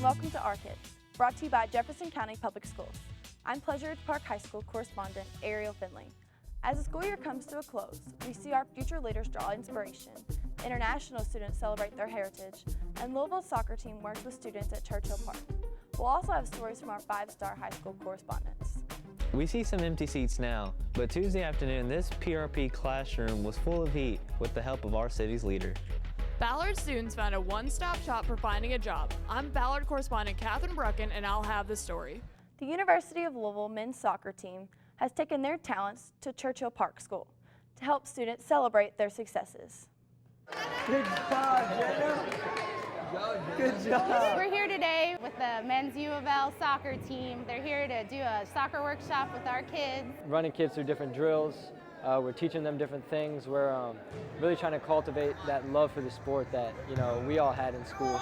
welcome to Our Kids, brought to you by Jefferson County Public Schools. I'm Churchill Park High School correspondent Ariel Findley. As the school year comes to a close, we see our future leaders draw inspiration, international students celebrate their heritage, and Louisville's soccer team works with students at Churchill Park. We'll also have stories from our 5-star high school correspondents. We see some empty seats now, but Tuesday afternoon this PRP classroom was full of heat with the help of our city's leader. Ballard students found a one-stop shop for finding a job. I'm Ballard correspondent Catherine Brucken, and I'll have the story. The University of Louisville men's soccer team has taken their talents to Churchill Park School to help students celebrate their successes. Good job, Jenna. Good job. We're here today with the men's U of L soccer team. They're here to do a soccer workshop with our kids. Running kids through different drills. We're teaching them different things. We're really trying to cultivate that love for the sport that we all had in school.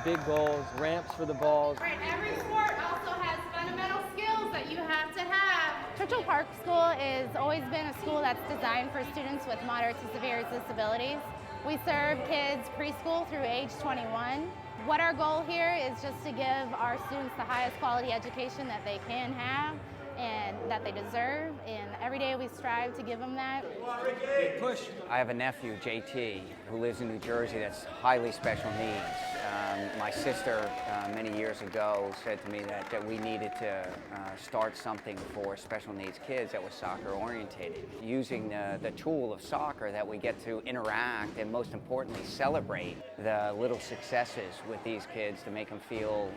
Big goals, ramps for the balls. Right, every sport also has fundamental skills that you have to have. Churchill Park School has always been a school that's designed for students with moderate to severe disabilities. We serve kids preschool through age 21. What our goal here is just to give our students the highest quality education that they can have and that they deserve, and every day we strive to give them that. I have a nephew, JT, who lives in New Jersey that's highly special needs. My sister, many years ago, said to me that we needed to start something for special needs kids that was soccer orientated. Using the tool of soccer that we get to interact and most importantly celebrate the little successes with these kids to make them feel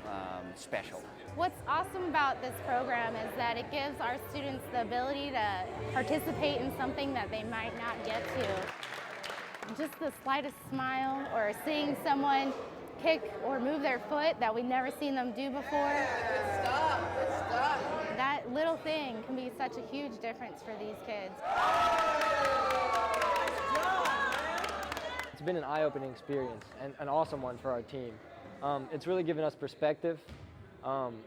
special. What's awesome about this program is that it gives our students the ability to participate in something that they might not get to. Just the slightest smile or seeing someone kick or move their foot that we've never seen them do before. Good stuff. That little thing can be such a huge difference for these kids. It's been an eye-opening experience and an awesome one for our team. It's really given us perspective.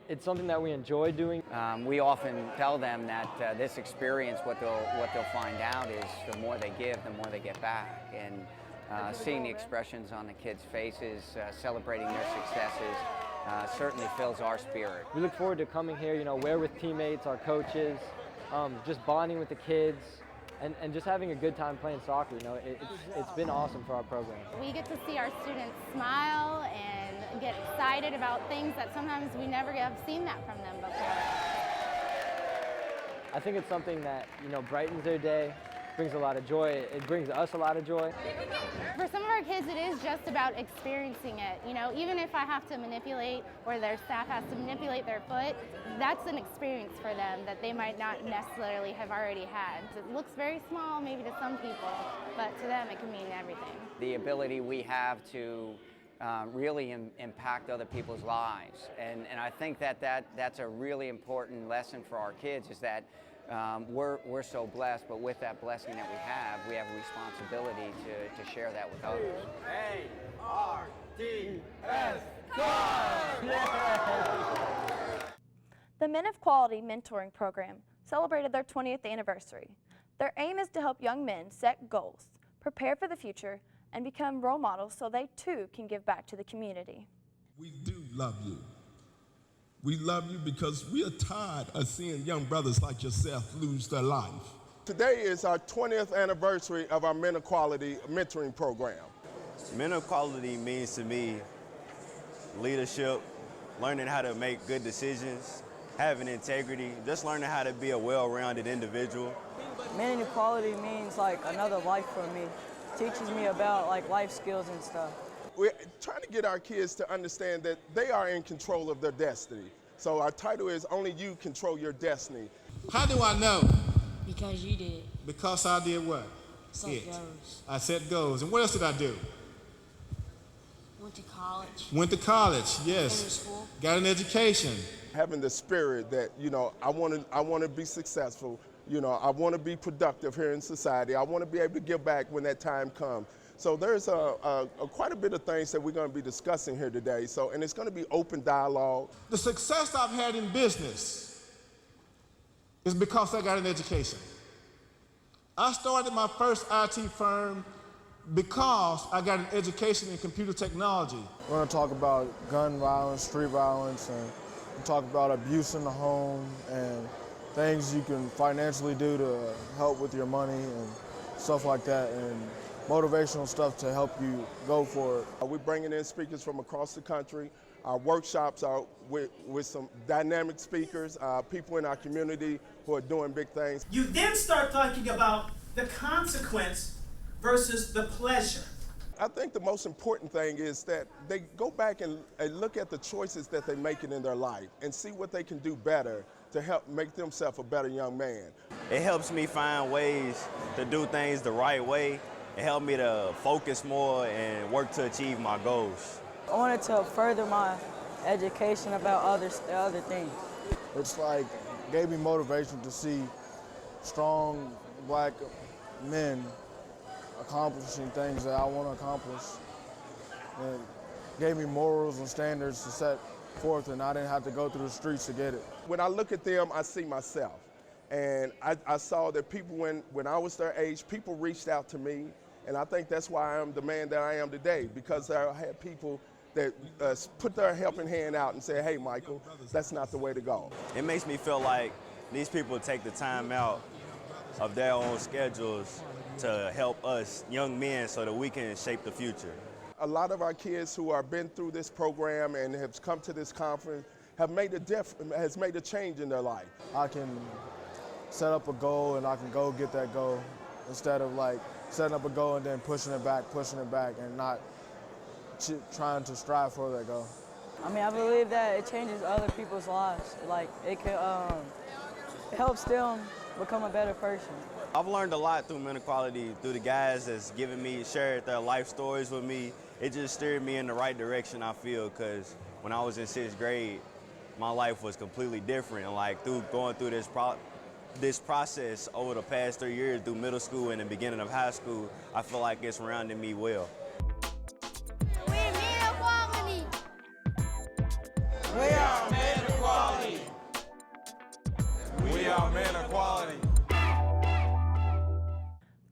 It's something that we enjoy doing. We often tell them that this experience, what they'll find out is the more they give, the more they get back. And seeing the expressions on the kids' faces, celebrating their successes, certainly fills our spirit. We look forward to coming here, we're with teammates, our coaches, just bonding with the kids, and just having a good time playing soccer. It's been awesome for our program. We get to see our students smile and get excited about things that sometimes we never have seen that from them before. I think it's something that, brightens their day, brings a lot of joy. It brings us a lot of joy. For some of our kids, it is just about experiencing it. Even if I have to manipulate or their staff has to manipulate their foot, that's an experience for them that they might not necessarily have already had. It looks very small maybe to some people, but to them it can mean everything. The ability we have to really impact other people's lives. And I think that's a really important lesson for our kids is that we're so blessed, but with that blessing that we have a responsibility to share that with others. A-R-D-S, The Men of Quality Mentoring Program celebrated their 20th anniversary. Their aim is to help young men set goals, prepare for the future, and become role models so they too can give back to the community. We do love you. We love you because we are tired of seeing young brothers like yourself lose their life. Today is our 20th anniversary of our Men of Quality mentoring program. Men of Quality means to me leadership, learning how to make good decisions, having integrity, just learning how to be a well-rounded individual. Men of Quality means like another life for me. Teaches me about life skills and stuff. We're trying to get our kids to understand that they are in control of their destiny. So our title is Only You Control Your Destiny. How do I know? Because you did. Because I did what? Set goals. I set goals. And what else did I do? Went to college. Went to college, yes. Finished school. Got an education. Having the spirit that, I want to be successful. I want to be productive here in society. I want to be able to give back when that time comes. So there's quite a bit of things that we're going to be discussing here today. And it's going to be open dialogue. The success I've had in business is because I got an education. I started my first IT firm because I got an education in computer technology. We're going to talk about gun violence, street violence, and we'll talk about abuse in the home and things you can financially do to help with your money and stuff like that, and motivational stuff to help you go for it. We're bringing in speakers from across the country. Our workshops are with some dynamic speakers, people in our community who are doing big things. You then start talking about the consequence versus the pleasure. I think the most important thing is that they go back and look at the choices that they're making in their life and see what they can do better to help make themselves a better young man. It helps me find ways to do things the right way. It helped me to focus more and work to achieve my goals. I wanted to further my education about other things. It's like gave me motivation to see strong black men accomplishing things that I want to accomplish, and gave me morals and standards to set forth, and I didn't have to go through the streets to get it. When I look at them, I see myself. And I saw that people, when I was their age, people reached out to me, and I think that's why I am the man that I am today, because I had people that put their helping hand out and say, hey, Michael, that's not the way to go. It makes me feel like these people take the time out of their own schedules to help us young men so that we can shape the future. A lot of our kids who have been through this program and have come to this conference have made a change in their life. I can set up a goal and I can go get that goal instead of like setting up a goal and then pushing it back, and not trying to strive for that goal. I mean, I believe that it changes other people's lives. Like, it could it helps them become a better person. I've learned a lot through mental quality, through the guys that's shared their life stories with me. It just steered me in the right direction, I feel, because when I was in 6th grade, my life was completely different. And like going through this process over the past 3 years through middle school and the beginning of high school, I feel like it's rounded me well. We men equality. We are men equality. We are men equality.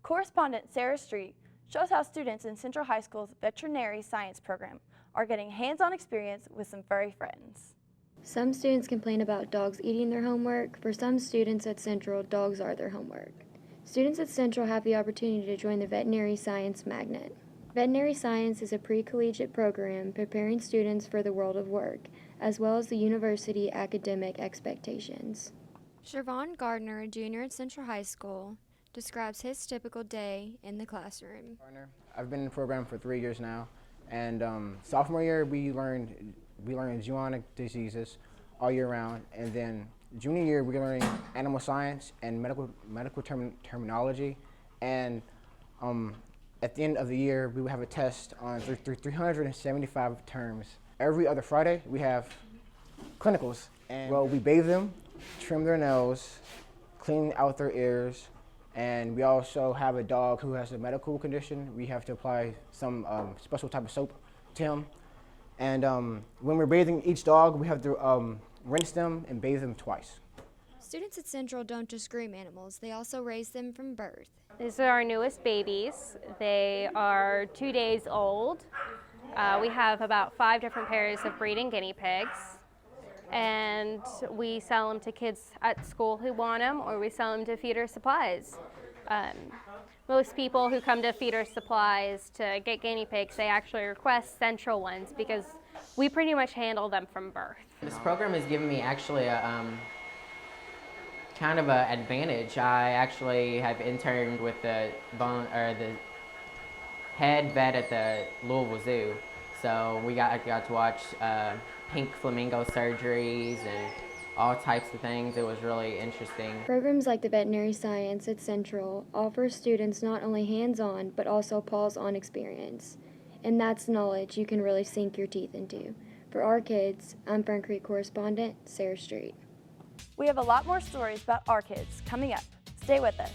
Correspondent Sarah Street shows how students in Central High School's veterinary science program are getting hands-on experience with some furry friends. Some students complain about dogs eating their homework. For some students at Central, dogs are their homework. Students at Central have the opportunity to join the Veterinary Science Magnet. Veterinary Science is a pre-collegiate program preparing students for the world of work, as well as the university academic expectations. Shervon Gardner, a junior at Central High School, describes his typical day in the classroom. I've been in the program for 3 years now, and sophomore year we learned zoonotic diseases all year round, and then junior year we're learning animal science and medical terminology, and at the end of the year we will have a test on 375 terms. Every other Friday we have clinicals, and we bathe them, trim their nails, clean out their ears, and we also have a dog who has a medical condition. We have to apply some special type of soap to him. And when we're bathing each dog, we have to rinse them and bathe them twice. Students at Central don't just groom animals, they also raise them from birth. These are our newest babies. They are 2 days old. We have about 5 different pairs of breeding guinea pigs. And we sell them to kids at school who want them, or we sell them to feeder supplies. Most people who come to feeder supplies to get guinea pigs, they actually request Central ones because we pretty much handle them from birth. This program has given me actually a kind of an advantage. I actually have interned with the head vet at the Louisville Zoo, so I got to watch pink flamingo surgeries and all types of things. It was really interesting. Programs like the Veterinary Science at Central offer students not only hands-on, but also paws-on experience. And that's knowledge you can really sink your teeth into. For our kids, I'm Fern Creek correspondent Sarah Street. We have a lot more stories about our kids coming up. Stay with us.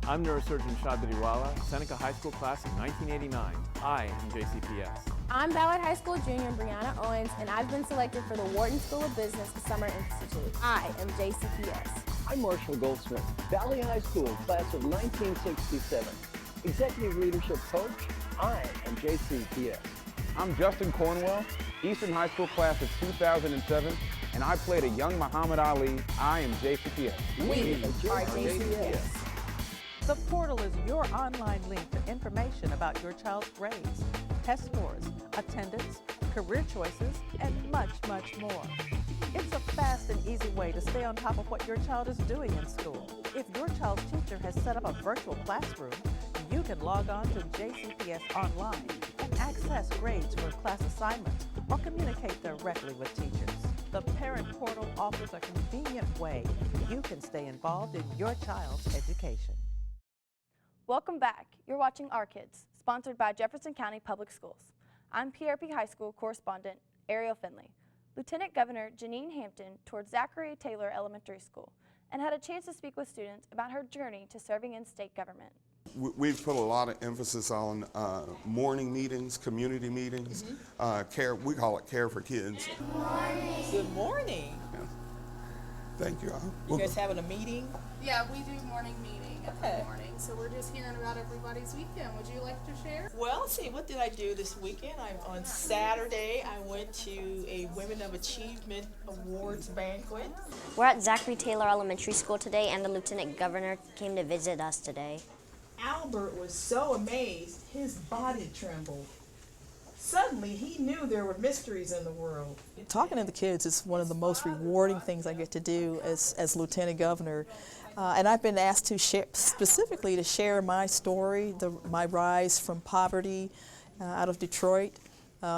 I'm neurosurgeon Shad Badiwala, Seneca High School class of 1989. I am JCPS. I'm Ballard High School junior Brianna Owens, and I've been selected for the Wharton School of Business Summer Institute. I am JCPS. I'm Marshall Goldsmith, Valley High School, class of 1967. Executive Leadership Coach, I am JCPS. I'm Justin Cornwell, Eastern High School class of 2007, and I played a young Muhammad Ali. I am JCPS. We are JCPS. The portal is your online link for information about your child's grades, test scores, attendance, career choices, and much, much more. It's a fast and easy way to stay on top of what your child is doing in school. If your child's teacher has set up a virtual classroom, you can log on to JCPS Online and access grades for class assignments or communicate directly with teachers. The Parent Portal offers a convenient way you can stay involved in your child's education. Welcome back. You're watching Our Kids, sponsored by Jefferson County Public Schools. I'm PRP High School correspondent Ariel Findley. Lieutenant Governor Janine Hampton toured Zachary Taylor Elementary School and had a chance to speak with students about her journey to serving in state government. We've put a lot of emphasis on morning meetings, community meetings, care. We call it Care for Kids. Good morning. Yeah. Thank you. You guys having a meeting? Yeah, we do morning meeting every morning, so we're just hearing about everybody's weekend. Would you like to share? Well, let's see, what did I do this weekend? On Saturday, I went to a Women of Achievement Awards banquet. We're at Zachary Taylor Elementary School today, and the Lieutenant Governor came to visit us today. Albert was so amazed, his body trembled. Suddenly, he knew there were mysteries in the world. Talking to the kids is one of the most rewarding things I get to do as Lieutenant Governor. And I've been asked to share, specifically to share my story, my rise from poverty out of Detroit,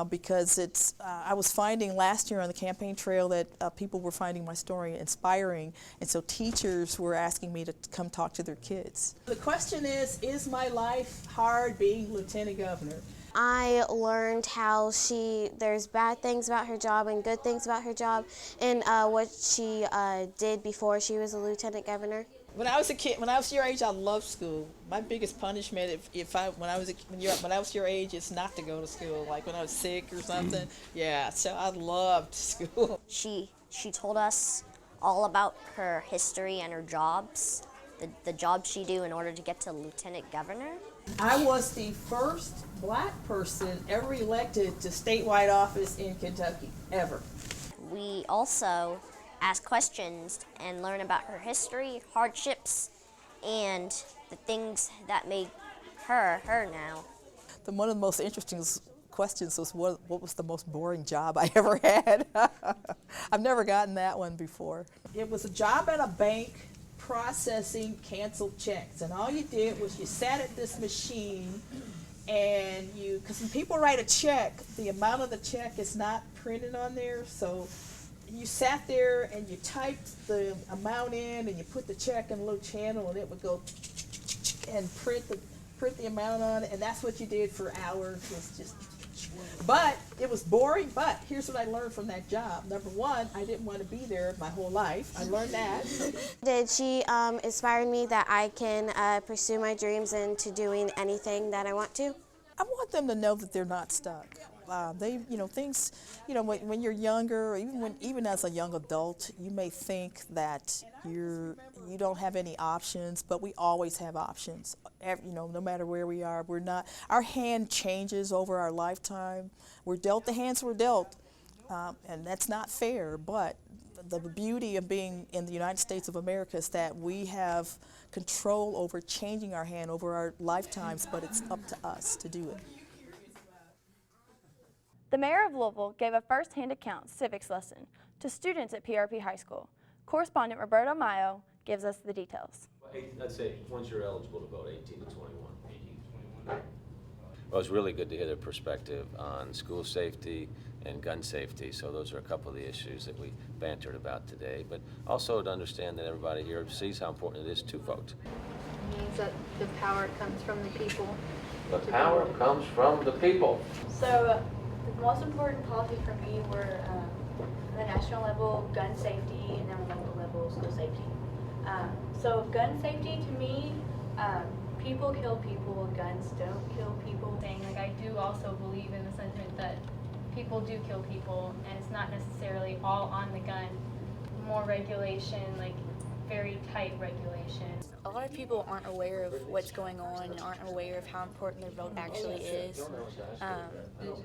because I was finding last year on the campaign trail that people were finding my story inspiring, and so teachers were asking me to come talk to their kids. The question is my life hard being Lieutenant Governor? I learned how there's bad things about her job and good things about her job, and what she did before she was a lieutenant governor. When I was a kid, when I was your age, I loved school. My biggest punishment, when I was your age, is not to go to school. Like when I was sick or something. Yeah, so I loved school. She told us all about her history and her jobs, the jobs she do in order to get to lieutenant governor. I was the first black person ever elected to statewide office in Kentucky, ever. We also ask questions and learn about her history, hardships, and the things that made her now. One of the most interesting questions was what was the most boring job I ever had? I've never gotten that one before. It was a job at a bank processing canceled checks, and all you did was you sat at this machine and because when people write a check, the amount of the check is not printed on there, so you sat there and you typed the amount in and you put the check in a little channel and it would go and print the amount on it, and that's what you did for hours. But it was boring, but here's what I learned from that job. Number one, I didn't want to be there my whole life. I learned that. She inspired me that I can pursue my dreams into doing anything that I want to. I want them to know that they're not stuck. Things, when you're younger, or even as a young adult, you may think that you don't have any options, but we always have options. No matter where we are, our hand changes over our lifetime. We're dealt the hands we're dealt, and that's not fair, but the beauty of being in the United States of America is that we have control over changing our hand over our lifetimes, but it's up to us to do it. The mayor of Louisville gave a first-hand account civics lesson to students at PRP High School. Correspondent Roberto Mayo gives us the details. I'd say once you're eligible to vote, 18 to 21. Well, it's really good to hear their perspective on school safety and gun safety. So those are a couple of the issues that we bantered about today. But also to understand that everybody here sees how important it is to vote. It means that the power comes from the people. The power comes from the people. So the most important policies for me were the national level gun safety and then local level school safety. So gun safety to me, people kill people, guns don't kill people. I do also believe in the sentiment that people do kill people and it's not necessarily all on the gun. More regulation, like very tight regulations. A lot of people aren't aware of what's going on and aren't aware of how important their vote actually is.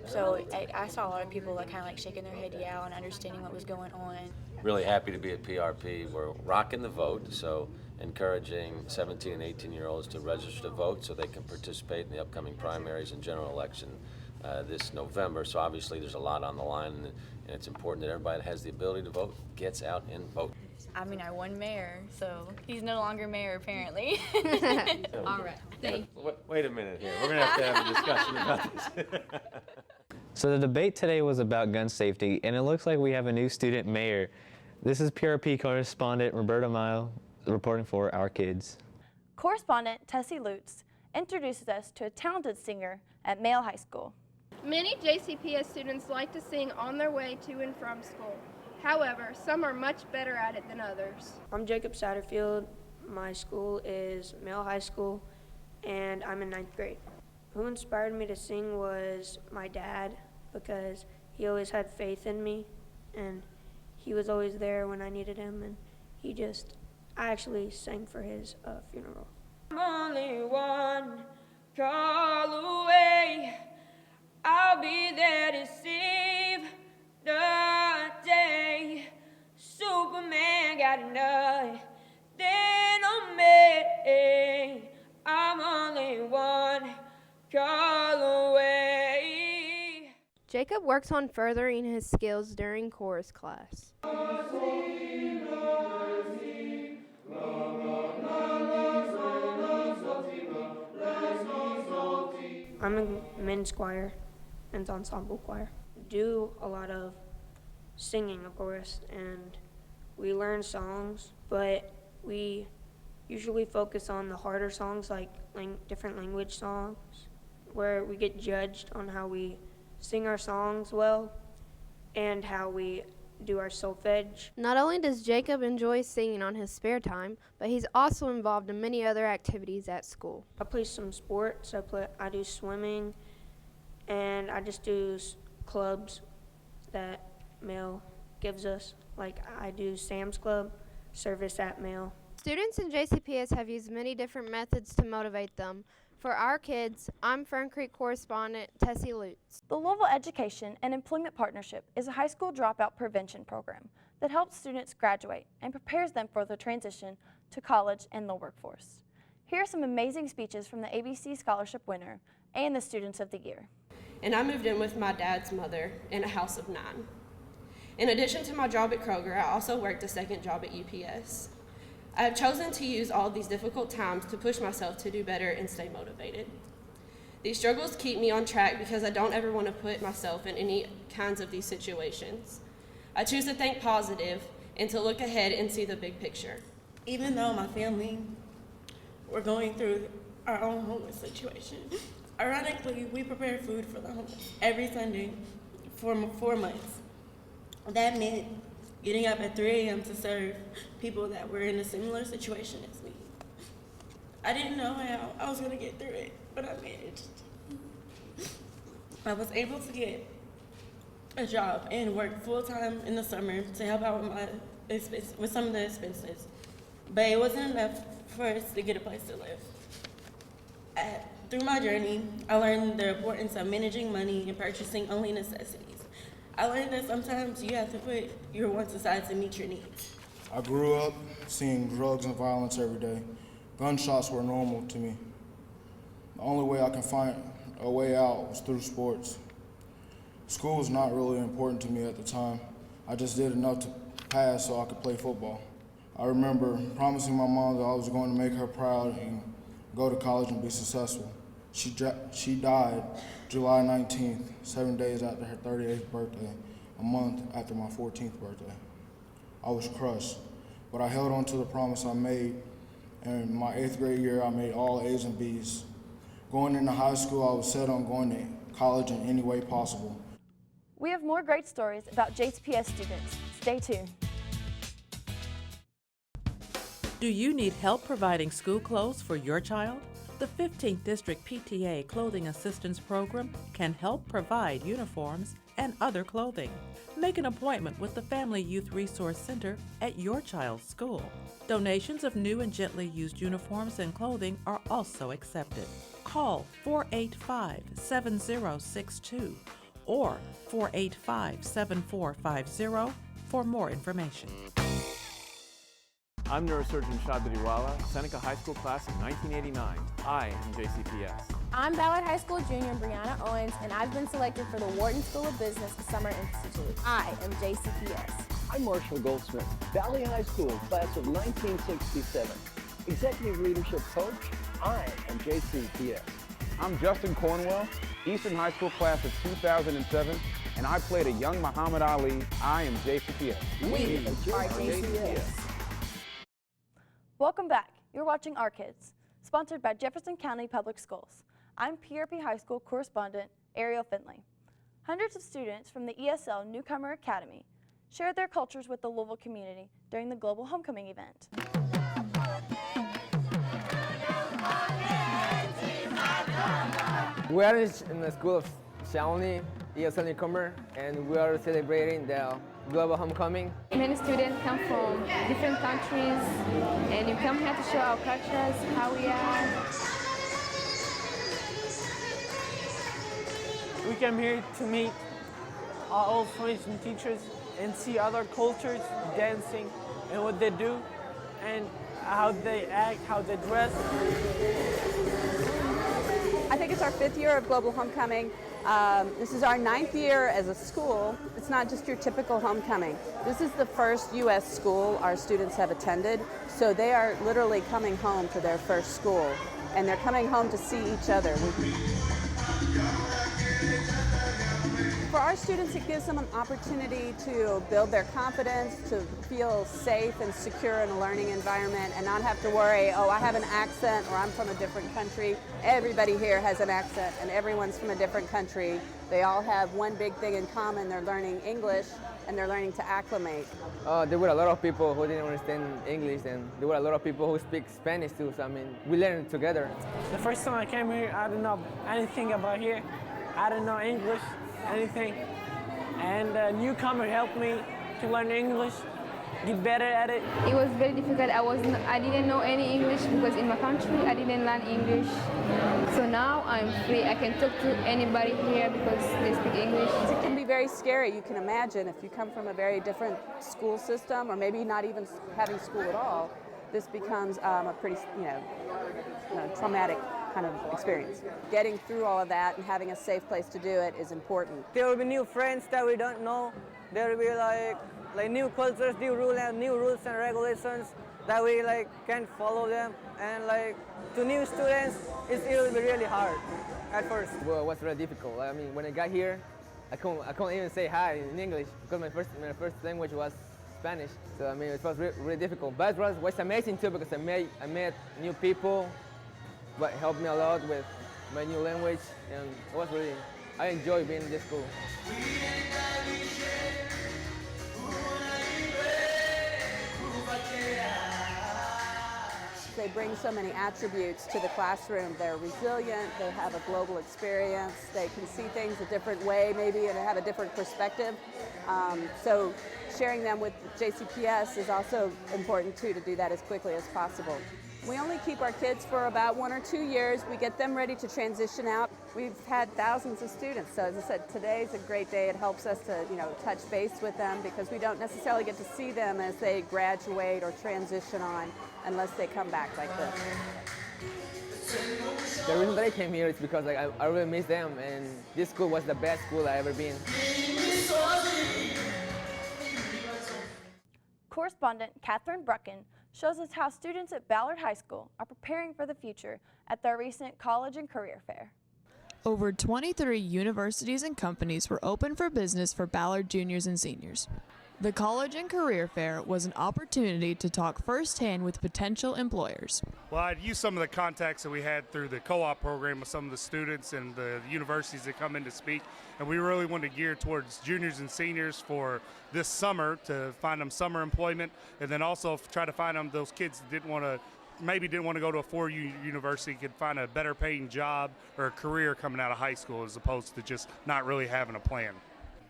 So I saw a lot of people kind of shaking their head yeah and understanding what was going on. Really happy to be at PRP. We're rocking the vote, so encouraging 17 and 18-year-olds to register to vote so they can participate in the upcoming primaries and general election this November. So obviously there's a lot on the line, and it's important that everybody that has the ability to vote gets out and vote. I mean, I won mayor, so he's no longer mayor apparently. All right, thank you. Wait a minute here. We're going to have a discussion about this. So the debate today was about gun safety, and it looks like we have a new student mayor. This is PRP correspondent Roberta Mile reporting for Our Kids. Correspondent Tessie Lutz introduces us to a talented singer at Male High School. Many JCPS students like to sing on their way to and from school. However, some are much better at it than others. I'm Jacob Satterfield. My school is Male High School, and I'm in 9th grade. Who inspired me to sing was my dad, because he always had faith in me, and he was always there when I needed him, and I actually sang for his funeral. I'm only one call away. I'll be there to save the day. Superman got nothing on me. I'm only one call away. Jacob works on furthering his skills during chorus class. I'm in men's choir and ensemble choir. Do a lot of singing, of course, and we learn songs, but we usually focus on the harder songs, like different language songs, where we get judged on how we sing our songs well and how we do our solfege. Not only does Jacob enjoy singing on his spare time, but he's also involved in many other activities at school. I play some sports. I do swimming, and I just do clubs that Male gives us. Like I do Sam's Club, service at Male. Students in JCPS have used many different methods to motivate them. For Our Kids, I'm Fern Creek correspondent Tessie Lutz. The Louisville Education and Employment Partnership is a high school dropout prevention program that helps students graduate and prepares them for the transition to college and the workforce. Here are some amazing speeches from the ABC Scholarship winner and the Students of the Year. And I moved in with my dad's mother in a house of 9. In addition to my job at Kroger, I also worked a second job at UPS. I have chosen to use all these difficult times to push myself to do better and stay motivated. These struggles keep me on track because I don't ever want to put myself in any kinds of these situations. I choose to think positive and to look ahead and see the big picture. Even though my family were going through our own homeless situation, ironically, we prepared food for the homeless every Sunday for 4 months. That meant getting up at 3 a.m. to serve people that were in a similar situation as me. I didn't know how I was gonna get through it, but I managed. I was able to get a job and work full-time in the summer to help out with some of the expenses, but it wasn't enough for us to get a place to live. Through my journey, I learned the importance of managing money and purchasing only necessities. I learned that sometimes you have to put your wants aside to meet your needs. I grew up seeing drugs and violence every day. Gunshots were normal to me. The only way I could find a way out was through sports. School was not really important to me at the time. I just did enough to pass so I could play football. I remember promising my mom that I was going to make her proud and go to college and be successful. She died July 19th, 7 days after her 38th birthday, a month after my 14th birthday. I was crushed, but I held on to the promise I made, and in my 8th grade year, I made all A's and B's. Going into high school, I was set on going to college in any way possible. We have more great stories about JCPS students. Stay tuned. Do you need help providing school clothes for your child? The 15th District PTA Clothing Assistance Program can help provide uniforms and other clothing. make an appointment with the Family Youth Resource Center at your child's school. Donations of new and gently used uniforms and clothing are also accepted. Call 485-7062 or 485-7450 for more information. I'm neurosurgeon Shadriwala, Seneca High School class of 1989. I am JCPS. I'm Ballard High School junior Brianna Owens, and I've been selected for the Wharton School of Business Summer Institute. I am JCPS. I'm Marshall Goldsmith, Valley High School, class of 1967. Executive Leadership Coach, I am JCPS. I'm Justin Cornwell, Eastern High School class of 2007, and I played a young Muhammad Ali. I am JCPS. We are JCPS. Welcome back. You're watching Our Kids, sponsored by Jefferson County Public Schools. I'm PRP High School correspondent Ariel Findley. Hundreds of students from the ESL Newcomer Academy shared their cultures with the Louisville community during the Global Homecoming event. We are in the school of Shawnee, ESL Newcomer, and we are celebrating the Global Homecoming. Many students come from different countries, and you come here to show our cultures, how we are. We come here to meet our old friends and teachers and see other cultures dancing and what they do and how they act, how they dress. I think it's our 5th year of Global Homecoming. This is our 9th year as a school. It's not just your typical homecoming. This is the first U.S. school our students have attended, so they are literally coming home to their first school, and they're coming home to see each other. For our students, it gives them an opportunity to build their confidence, to feel safe and secure in a learning environment and not have to worry, oh, I have an accent or I'm from a different country. Everybody here has an accent and everyone's from a different country. They all have one big thing in common. They're learning English and they're learning to acclimate. There were a lot of people who didn't understand English, and there were a lot of people who speak Spanish too, so I mean, we learned together. The first time I came here, I didn't know anything about here. I didn't know English, anything. And Newcomer helped me to learn English, get better at it. It was very difficult. I didn't know any English because in my country I didn't learn English. So now I'm free. I can talk to anybody here because they speak English. It can be very scary. You can imagine if you come from a very different school system, or maybe not even having school at all, this becomes a pretty, traumatic kind of experience. Getting through all of that and having a safe place to do it is important. There will be new friends that we don't know. There will be like new cultures, new rules and regulations that we can't follow them. And to new students, it will be really hard at first. Well, it was really difficult. I mean, when I got here, I couldn't even say hi in English because my first language was Spanish. So I mean, it was really difficult. But it was amazing too because I met new people. But it helped me a lot with my new language, and I enjoy being in this school. They bring so many attributes to the classroom. They're resilient, they have a global experience, they can see things a different way maybe and have a different perspective. So sharing them with JCPS is also important too, to do that as quickly as possible. We only keep our kids for about 1 or 2 years. We get them ready to transition out. We've had thousands of students, so as I said, today's a great day. It helps us to, touch base with them because we don't necessarily get to see them as they graduate or transition on unless they come back like this. The reason that I came here is because I really miss them, and this school was the best school I've ever been. Correspondent Catherine Brucken shows us how students at Ballard High School are preparing for the future at their recent college and career fair. Over 23 universities and companies were open for business for Ballard juniors and seniors. The College and Career Fair was an opportunity to talk firsthand with potential employers. Well, I'd used some of the contacts that we had through the co-op program with some of the students and the universities that come in to speak, and we really wanted to gear towards juniors and seniors for this summer to find them summer employment, and then also try to find them those kids that didn't want to go to a four-year university, could find a better paying job or a career coming out of high school as opposed to just not really having a plan.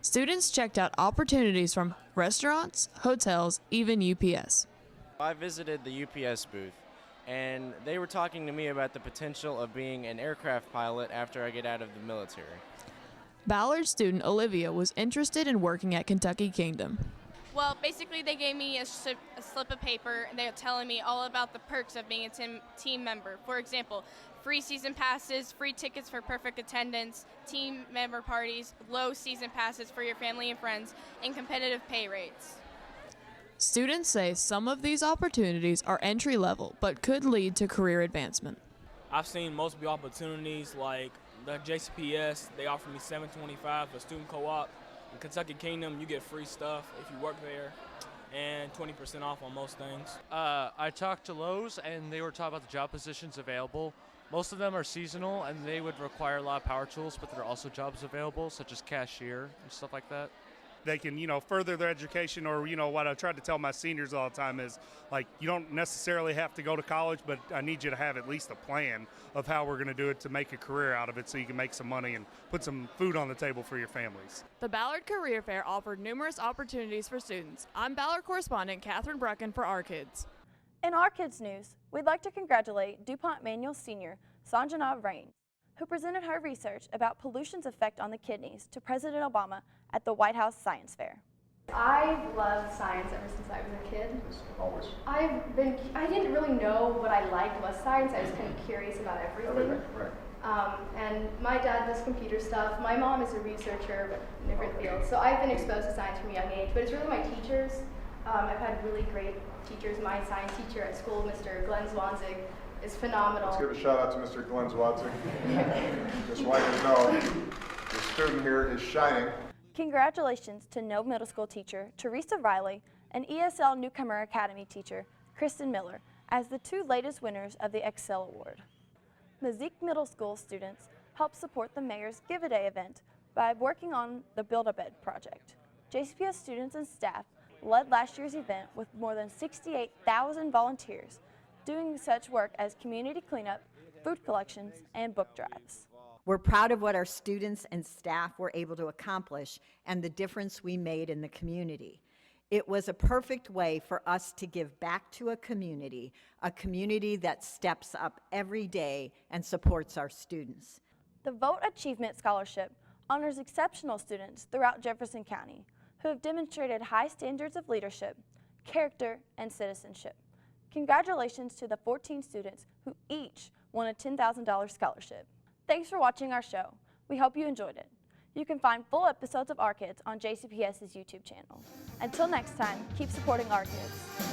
Students checked out opportunities from restaurants, hotels, even UPS. I visited the UPS booth, and they were talking to me about the potential of being an aircraft pilot after I get out of the military. Ballard student Olivia was interested in working at Kentucky Kingdom. Well, basically they gave me a slip of paper, and they were telling me all about the perks of being a team member. For example, free season passes, free tickets for perfect attendance, team member parties, low season passes for your family and friends, and competitive pay rates. Students say some of these opportunities are entry level, but could lead to career advancement. I've seen multiple opportunities like the JCPS, they offer me $7.25 for student co-op. In Kentucky Kingdom, you get free stuff if you work there, and 20% off on most things. I talked to Lowe's, and they were talking about the job positions available. Most of them are seasonal, and they would require a lot of power tools, but there are also jobs available, such as cashier and stuff like that. They can, further their education, or, what I try to tell my seniors all the time is, like, you don't necessarily have to go to college, but I need you to have at least a plan of how we're going to do it to make a career out of it so you can make some money and put some food on the table for your families. The Ballard Career Fair offered numerous opportunities for students. I'm Ballard correspondent Catherine Brecken for Our Kids. In Our Kids news, we'd like to congratulate DuPont Manual Senior Sanjana Rain, who presented her research about pollution's effect on the kidneys to President Obama at the White House Science Fair. I've loved science ever since I was a kid. I didn't really know what I liked was science. I was kind of curious about everything. And my dad does computer stuff. My mom is a researcher, but in different fields. So I've been exposed to science from a young age, but it's really my teachers. I've had really great teachers. My science teacher at school, Mr. Glenn Zwanzig, is phenomenal. Let's give a shout out to Mr. Glenn Zwanzig. Just want you to know, the student here is shining. Congratulations to Nove Middle School teacher Teresa Riley and ESL Newcomer Academy teacher Kristen Miller as the two latest winners of the Excel Award. Mazik Middle School students helped support the Mayor's Give-A-Day event by working on the Build-A-Bed project. JCPS students and staff led last year's event with more than 68,000 volunteers doing such work as community cleanup, food collections, and book drives. We're proud of what our students and staff were able to accomplish and the difference we made in the community. It was a perfect way for us to give back to a community that steps up every day and supports our students. The Vote Achievement Scholarship honors exceptional students throughout Jefferson County who have demonstrated high standards of leadership, character, and citizenship. Congratulations to the 14 students who each won a $10,000 scholarship. Thanks for watching our show. We hope you enjoyed it. You can find full episodes of Our Kids on JCPS's YouTube channel. Until next time, keep supporting Our Kids.